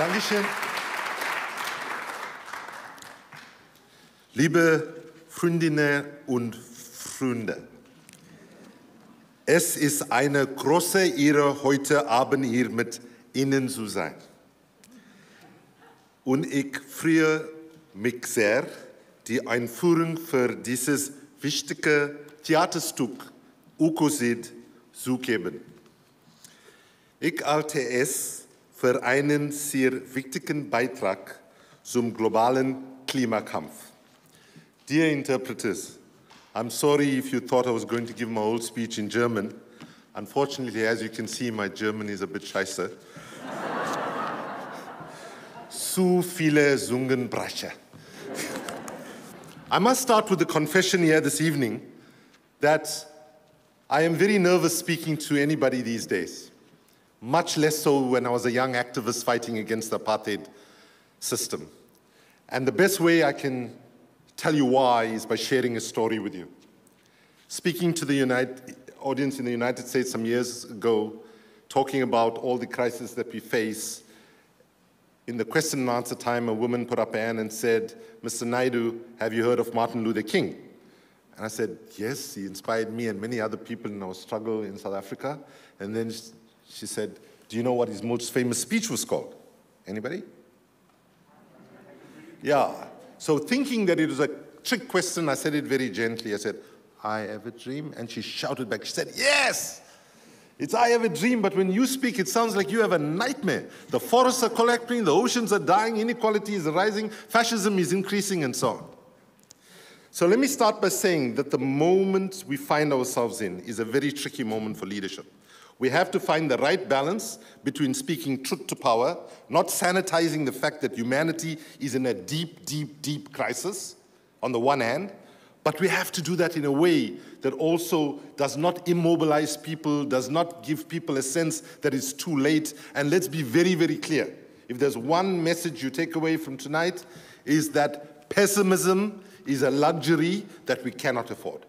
Dankeschön. Liebe Freundinnen und Freunde, es ist eine große Ehre, heute Abend hier mit Ihnen zu sein. Und ich freue mich sehr, die Einführung für dieses wichtige Theaterstück Ökozid zu geben. Ich halte es für einen sehr wichtigen Beitrag zum globalen Klimakampf. Dear interpreters, I'm sorry if you thought I was going to give my whole speech in German. Unfortunately, as you can see, my German is a bit scheiße. Zu viele Zungenbrecher. I must start with a confession here this evening that I am very nervous speaking to anybody these days, much less so when I was a young activist fighting against the apartheid system. And the best way I can tell you why is by sharing a story with you. Speaking to the audience in the United States some years ago, talking about all the crises that we face, in the question and answer time, a woman put up her hand and said, Mr. Naidoo, have you heard of Martin Luther King? And I said, yes, he inspired me and many other people in our struggle in South Africa. And then she said, do you know what his most famous speech was called? Anybody? Yeah. So thinking that it was a trick question, I said it very gently. I said, I have a dream. And she shouted back. She said, yes, it's I have a dream, but when you speak, it sounds like you have a nightmare. The forests are collapsing, the oceans are dying, inequality is rising, fascism is increasing, and so on. So let me start by saying that the moment we find ourselves in is a very tricky moment for leadership. We have to find the right balance between speaking truth to power, not sanitizing the fact that humanity is in a deep, deep, deep crisis, on the one hand, but we have to do that in a way that also does not immobilize people, does not give people a sense that it's too late. And let's be very, very clear. If there's one message you take away from tonight, is that pessimism is a luxury that we cannot afford.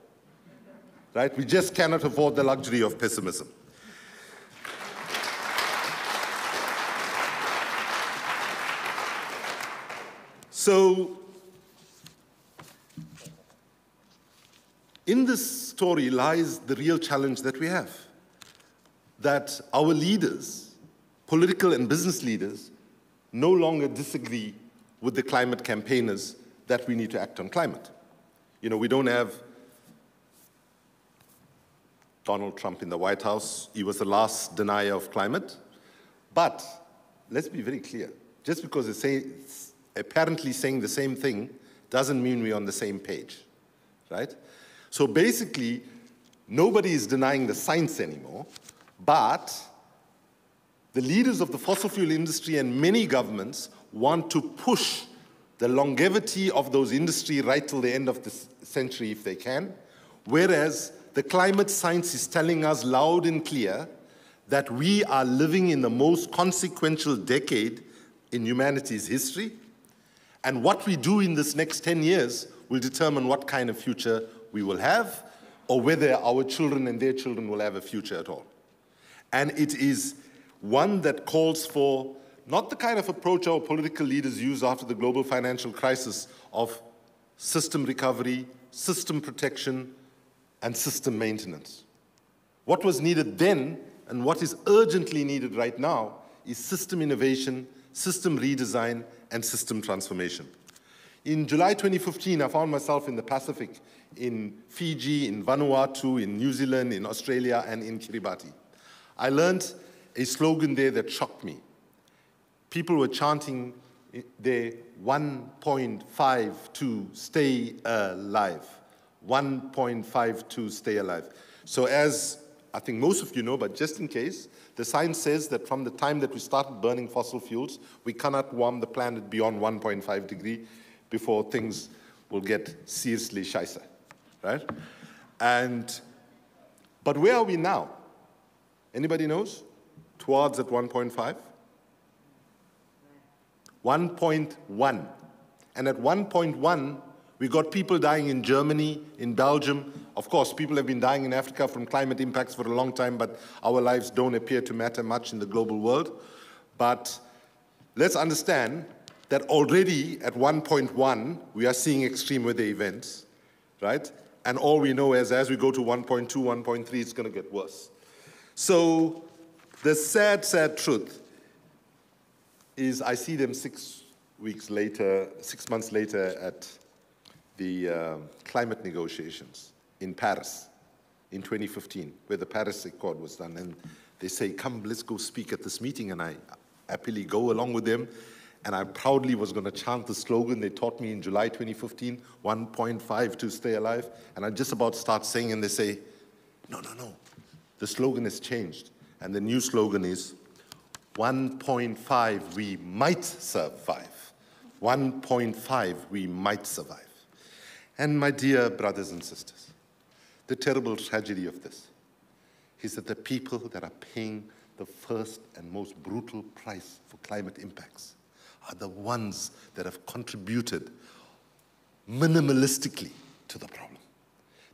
Right? We just cannot afford the luxury of pessimism. So, in this story lies the real challenge that we have, that our leaders, political and business leaders, no longer disagree with the climate campaigners that we need to act on climate. You know, we don't have Donald Trump in the White House. He was the last denier of climate. But let's be very clear. Just because it's apparently saying the same thing doesn't mean we're on the same page, right? So basically, nobody is denying the science anymore, but the leaders of the fossil fuel industry and many governments want to push the longevity of those industries right till the end of the century if they can, whereas the climate science is telling us loud and clear that we are living in the most consequential decade in humanity's history, and what we do in this next 10 years will determine what kind of future we will have, or whether our children and their children will have a future at all. And it is one that calls for not the kind of approach our political leaders used after the global financial crisis of system recovery, system protection, and system maintenance. What was needed then, and what is urgently needed right now, is system innovation, system redesign, and system transformation. In July 2015, I found myself in the Pacific, in Fiji, in Vanuatu, in New Zealand, in Australia, and in Kiribati. I learned a slogan there that shocked me. People were chanting their 1.52 stay alive. 1.52 stay alive. So as I think most of you know, but just in case, the science says that from the time that we started burning fossil fuels, we cannot warm the planet beyond 1.5 degrees before things will get seriously scheisse, right? But where are we now? Anybody knows? Towards at 1.5? 1.1. And at 1.1, we got people dying in Germany, in Belgium. Of course, people have been dying in Africa from climate impacts for a long time, but our lives don't appear to matter much in the global world. But let's understand that already at 1.1, we are seeing extreme weather events, right? And all we know is as we go to 1.2, 1.3, it's going to get worse. So the sad, sad truth is I see them 6 months later at the climate negotiations in Paris in 2015, where the Paris Accord was done. And they say, come, let's go speak at this meeting. And I happily go along with them. And I proudly was going to chant the slogan they taught me in July 2015, 1.5 to stay alive. And I just about start saying, and they say, no, no, no. The slogan has changed. And the new slogan is 1.5, we might survive. 1.5, we might survive. And my dear brothers and sisters, the terrible tragedy of this is that the people that are paying the first and most brutal price for climate impacts are the ones that have contributed minimalistically to the problem.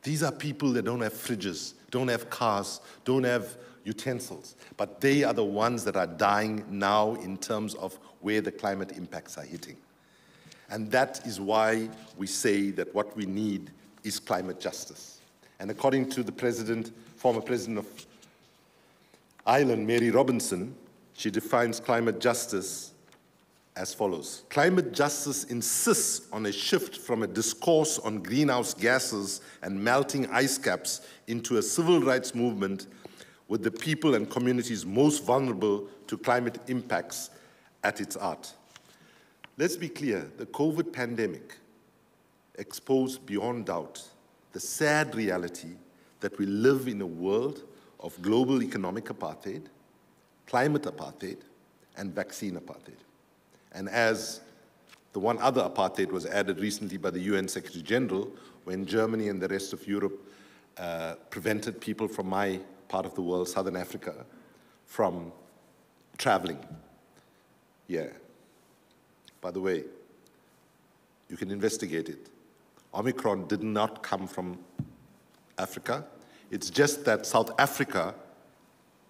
These are people that don't have fridges, don't have cars, don't have utensils, but they are the ones that are dying now in terms of where the climate impacts are hitting. And that is why we say that what we need is climate justice. And according to the president, former president of Ireland, Mary Robinson, she defines climate justice as follows. Climate justice insists on a shift from a discourse on greenhouse gases and melting ice caps into a civil rights movement with the people and communities most vulnerable to climate impacts at its heart. Let's be clear, the COVID pandemic exposed beyond doubt the sad reality that we live in a world of global economic apartheid, climate apartheid, and vaccine apartheid. And as the one other apartheid was added recently by the UN Secretary General, when Germany and the rest of Europe prevented people from my part of the world, Southern Africa, from traveling. Yeah. By the way, you can investigate it. Omicron did not come from Africa. It's just that South Africa,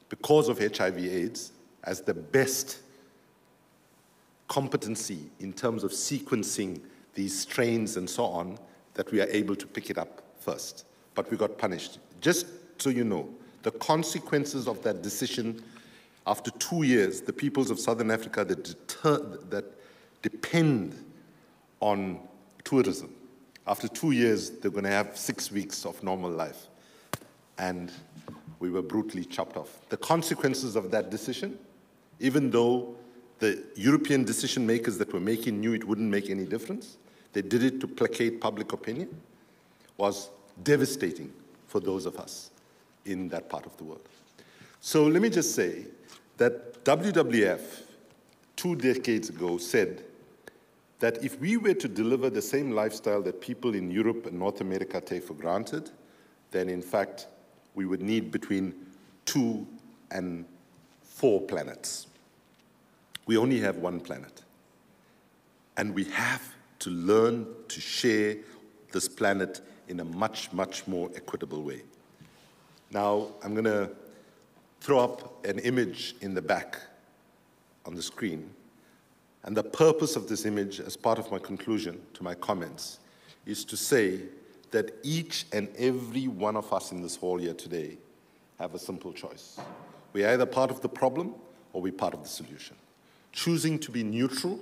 because of HIV/AIDS, as the best competency in terms of sequencing these strains and so on, that we are able to pick it up first. But we got punished. Just so you know, the consequences of that decision, after 2 years, the peoples of Southern Africa that depend on tourism, after 2 years, they're going to have 6 weeks of normal life. And we were brutally chopped off. The consequences of that decision, even though the European decision makers that were making knew it wouldn't make any difference, they did it to placate public opinion, was devastating for those of us in that part of the world. So let me just say that WWF 2 decades ago said that if we were to deliver the same lifestyle that people in Europe and North America take for granted, then in fact we would need between 2 and 4 planets. We only have 1 planet. And we have to learn to share this planet in a much, much more equitable way. Now, I'm going to throw up an image in the back on the screen. And the purpose of this image, as part of my conclusion to my comments, is to say that each and every one of us in this hall here today have a simple choice. We're either part of the problem or we're part of the solution. Choosing to be neutral,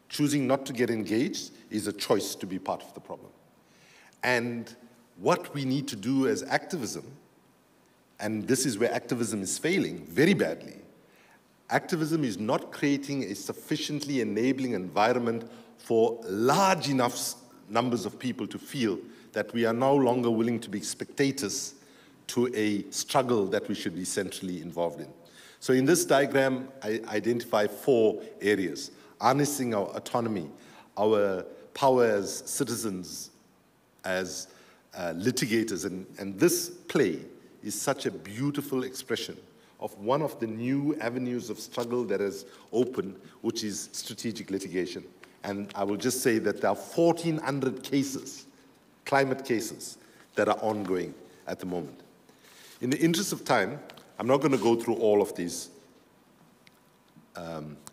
choosing not to get engaged, is a choice to be part of the problem. And what we need to do as activism, and this is where activism is failing very badly, activism is not creating a sufficiently enabling environment for large enough numbers of people to feel that we are no longer willing to be spectators to a struggle that we should be centrally involved in. So in this diagram, I identify 4 areas: harnessing our autonomy, our power as citizens, as litigators, and this play is such a beautiful expression of one of the new avenues of struggle that has opened, which is strategic litigation. And I will just say that there are 1,400 cases, climate cases, that are ongoing at the moment. In the interest of time, I'm not going to go through all of these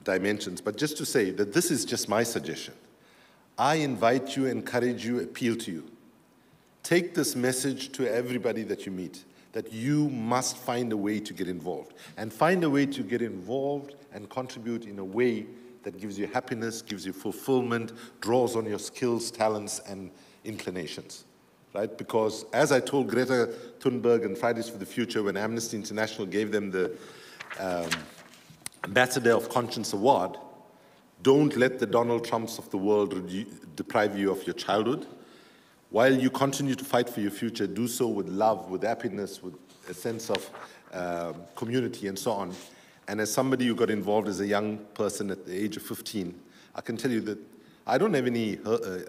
dimensions, but just to say that this is just my suggestion. I invite you, encourage you, appeal to you. Take this message to everybody that you meet, that you must find a way to get involved, and find a way to get involved and contribute in a way that gives you happiness, gives you fulfillment, draws on your skills, talents, and inclinations, right? Because as I told Greta Thunberg and Fridays for the Future when Amnesty International gave them the Ambassador of Conscience Award, don't let the Donald Trumps of the world deprive you of your childhood. While you continue to fight for your future, do so with love, with happiness, with a sense of community and so on. And as somebody who got involved as a young person at the age of 15, I can tell you that I don't have any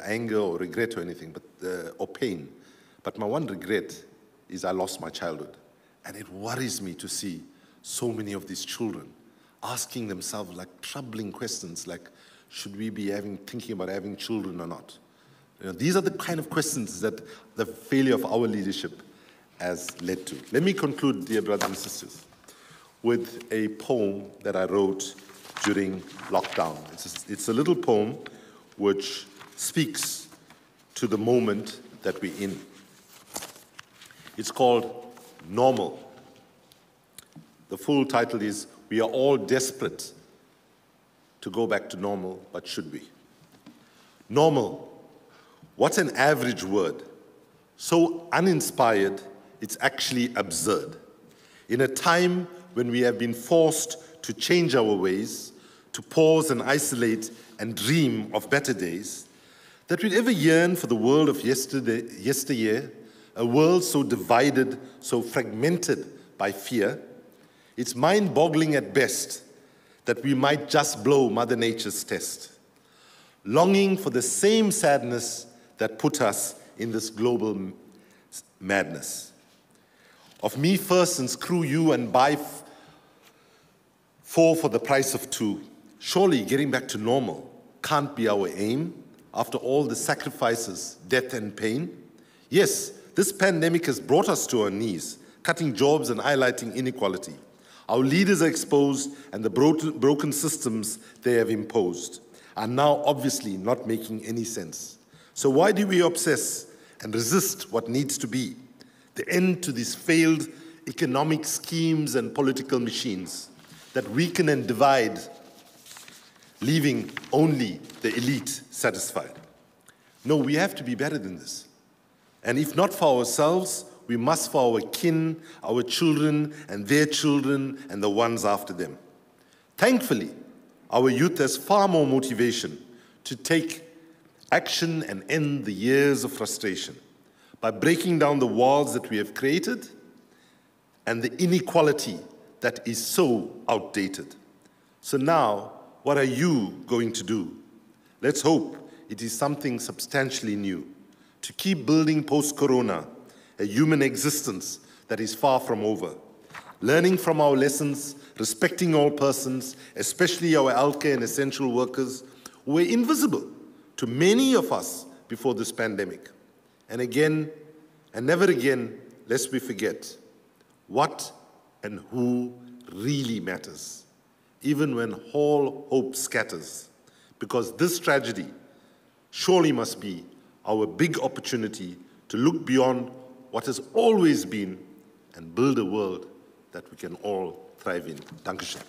anger or regret or anything, or pain. But my one regret is I lost my childhood. And it worries me to see so many of these children asking themselves like troubling questions like, should we be thinking about having children or not? You know, these are the kind of questions that the failure of our leadership has led to. Let me conclude, dear brothers and sisters, with a poem that I wrote during lockdown. It's a little poem which speaks to the moment that we're in. It's called Normal. The full title is, We are all desperate to go back to normal, but should we? Normal. What's an average word? So uninspired, it's actually absurd. In a time when we have been forced to change our ways, to pause and isolate and dream of better days, that we'd ever yearn for the world of yesteryear, a world so divided, so fragmented by fear, it's mind-boggling at best that we might just blow Mother Nature's test, longing for the same sadness that put us in this global madness. Of me first and screw you and buy four for the price of two. Surely getting back to normal can't be our aim after all the sacrifices, death and pain. Yes, this pandemic has brought us to our knees, cutting jobs and highlighting inequality. Our leaders are exposed and the broken systems they have imposed are now obviously not making any sense. So why do we obsess and resist what needs to be? The end to these failed economic schemes and political machines that weaken and divide, leaving only the elite satisfied. No, we have to be better than this. And if not for ourselves, we must for our kin, our children, and their children, and the ones after them. Thankfully, our youth has far more motivation to take action and end the years of frustration by breaking down the walls that we have created and the inequality that is so outdated. So now, what are you going to do? Let's hope it is something substantially new, to keep building post-corona a human existence that is far from over, learning from our lessons, respecting all persons, especially our healthcare and essential workers, who were invisible to many of us before this pandemic. And again, and never again, lest we forget what and who really matters, even when all hope scatters, because this tragedy surely must be our big opportunity to look beyond what has always been and build a world that we can all thrive in. Dankeschön.